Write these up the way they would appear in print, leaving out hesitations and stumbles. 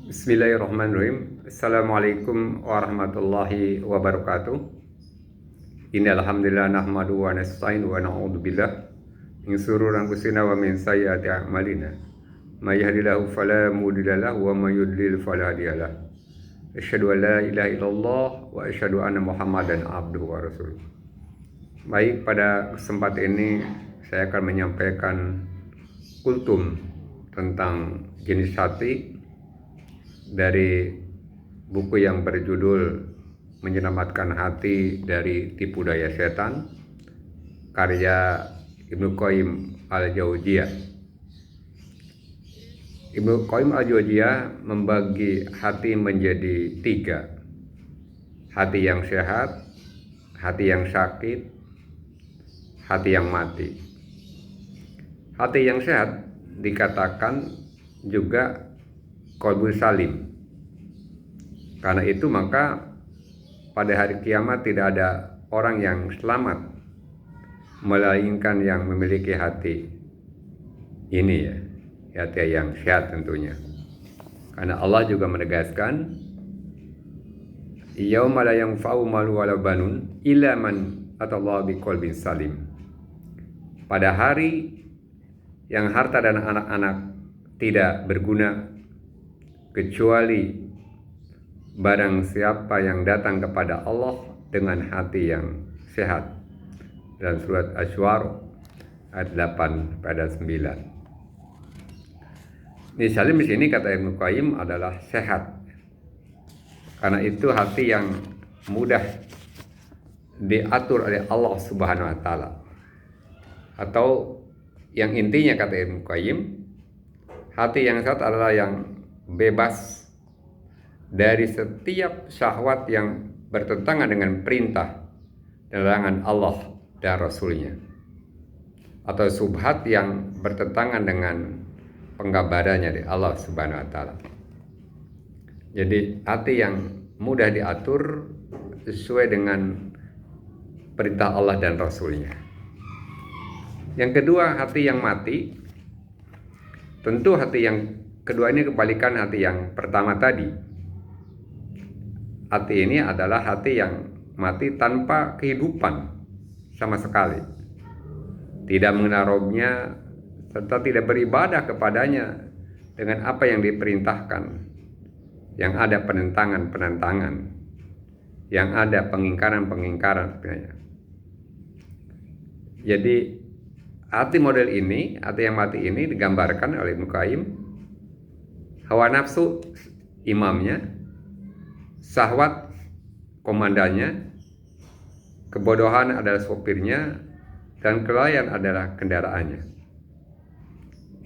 Bismillahirrahmanirrahim. Assalamualaikum warahmatullahi wabarakatuh. Innal hamdalillah nahmaduhu wa nasta'inuhu wa na'udzu billah min shururi anfusina wa min sayyiati a'malina. May yahdihillahu fala mudilla lahu wa may yudlil fala hadiya lahu. Asyhadu an la ilaha illallah wa asyhadu anna Muhammadan abduhu wa rasuluh. Baik, pada kesempatan ini saya akan menyampaikan kultum tentang jenis hati dari buku yang berjudul Menyelamatkan Hati dari Tipu Daya Setan, karya Ibnu Qayyim al-Jauziyah. Ibnu Qayyim al-Jauziyah membagi hati menjadi 3. Hati yang sehat, hati yang sakit, hati yang mati. Hati yang sehat dikatakan juga qalbun salim. Karena itu maka pada hari kiamat tidak ada orang yang selamat melainkan yang memiliki hati ini, hati yang sehat tentunya. Karena Allah juga menegaskan, yauma la yanfa'u malu wala banun illa man atallaha biqalbin salim. Pada hari yang harta dan anak-anak tidak berguna kecuali barang siapa yang datang kepada Allah dengan hati yang sehat. Dalam surat Asy-Syu'ara ayat 8 pada 9. Ini salim di sini kata Ibnu Qayyim adalah sehat. Karena itu hati yang mudah diatur oleh Allah Subhanahu wa taala. Atau yang intinya kata Ibnu Qayyim, hati yang sehat adalah yang bebas dari setiap syahwat yang bertentangan dengan perintah dan larangan Allah dan Rasulnya, atau subhat yang bertentangan dengan penggambarannya dari Allah Subhanahu wa taala. Jadi hati yang mudah diatur sesuai dengan perintah Allah dan Rasulnya. Yang kedua, hati yang mati. Tentu hati yang kedua ini kebalikan hati yang pertama tadi. Hati ini adalah hati yang mati tanpa kehidupan sama sekali. Tidak mengenal Rabb-nya serta tidak beribadah kepadanya dengan apa yang diperintahkan. Yang ada penentangan-penentangan, yang ada pengingkaran-pengingkaran. Jadi hati model ini, hati yang mati ini digambarkan oleh Ibnu Qayyim. Hawa nafsu imamnya, syahwat komandannya, kebodohan adalah sopirnya, dan kelalaian adalah kendaraannya.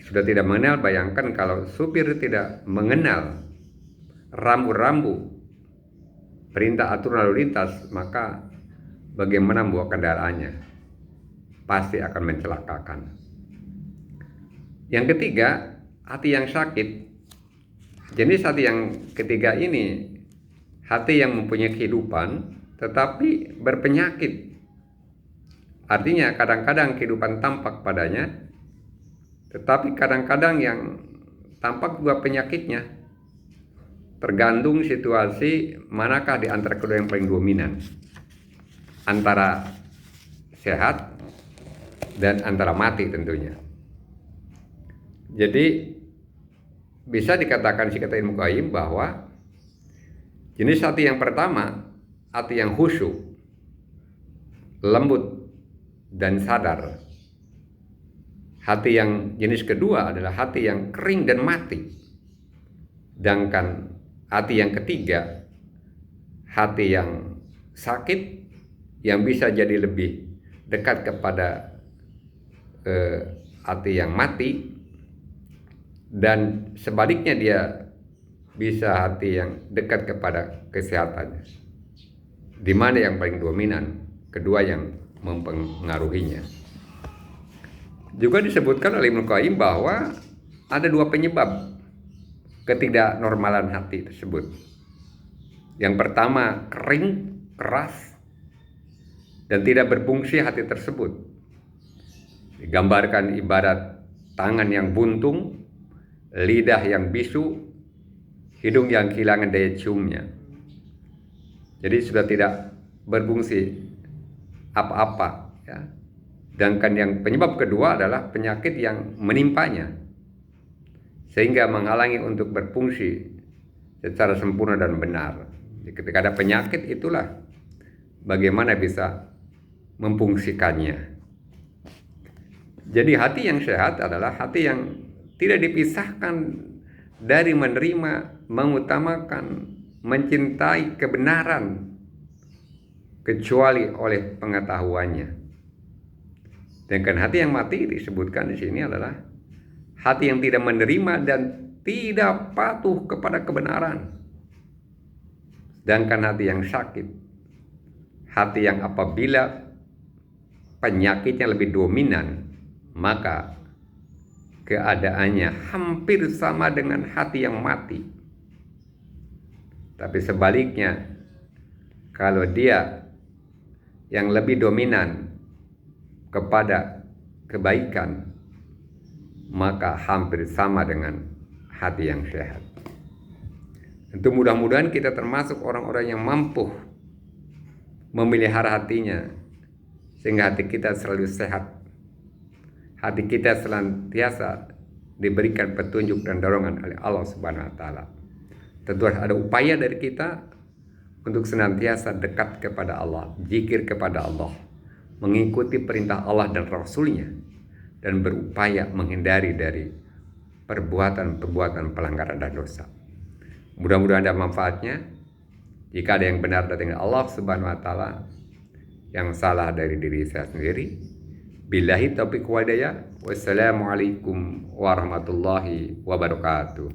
Sudah tidak mengenal, bayangkan kalau supir tidak mengenal rambu-rambu perintah aturan lalu lintas, maka bagaimana membawa kendaraannya? Pasti akan mencelakakan. Yang ketiga, hati yang sakit. Jenis hati yang ketiga ini hati yang mempunyai kehidupan tetapi berpenyakit. Artinya kadang-kadang kehidupan tampak padanya, tetapi kadang-kadang yang tampak juga penyakitnya. Tergantung situasi manakah di antara kedua yang paling dominan, antara sehat dan antara mati tentunya. Jadi bisa dikatakan si kata Ibnu Qayyim bahwa jenis hati yang pertama, hati yang khusyuk, lembut dan sadar. Hati yang jenis kedua adalah hati yang kering dan mati. Sedangkan hati yang ketiga, hati yang sakit, yang bisa jadi lebih dekat kepada hati yang mati, dan sebaliknya dia bisa hati yang dekat kepada kesehatannya. Di mana yang paling dominan? Kedua yang mempengaruhinya. Juga disebutkan oleh Ibnu Qayyim bahwa ada 2 penyebab ketidaknormalan hati tersebut. Yang pertama, kering, keras, dan tidak berfungsi hati tersebut. Digambarkan ibarat tangan yang buntung, lidah yang bisu, hidung yang kehilangan daya ciumnya. Jadi sudah tidak berfungsi apa-apa, ya. Sedangkan yang penyebab kedua adalah penyakit yang menimpanya, sehingga menghalangi untuk berfungsi secara sempurna dan benar. Jadi ketika ada penyakit, itulah bagaimana bisa memfungsikannya. Jadi hati yang sehat adalah hati yang tidak dipisahkan dari menerima, mengutamakan, mencintai kebenaran kecuali oleh pengetahuannya. Sedangkan hati yang mati disebutkan di sini adalah hati yang tidak menerima dan tidak patuh kepada kebenaran. Sedangkan hati yang sakit, hati yang apabila penyakitnya lebih dominan, maka keadaannya hampir sama dengan hati yang mati. Tapi sebaliknya, kalau dia yang lebih dominan kepada kebaikan, maka hampir sama dengan hati yang sehat. Tentu mudah-mudahan kita termasuk orang-orang yang mampu memelihara hatinya, sehingga hati kita selalu sehat. Hati kita senantiasa diberikan petunjuk dan dorongan oleh Allah Subhanahu wa Ta'ala. Tentu ada upaya dari kita untuk senantiasa dekat kepada Allah, zikir kepada Allah, mengikuti perintah Allah dan Rasul-Nya, dan berupaya menghindari dari perbuatan-perbuatan pelanggaran dan dosa. Mudah-mudahan ada manfaatnya. Jika ada yang benar dari Allah Subhanahu wa Ta'ala, yang salah dari diri saya sendiri. Billahi taufiq wal hidayah. Wassalamualaikum warahmatullahi wabarakatuh.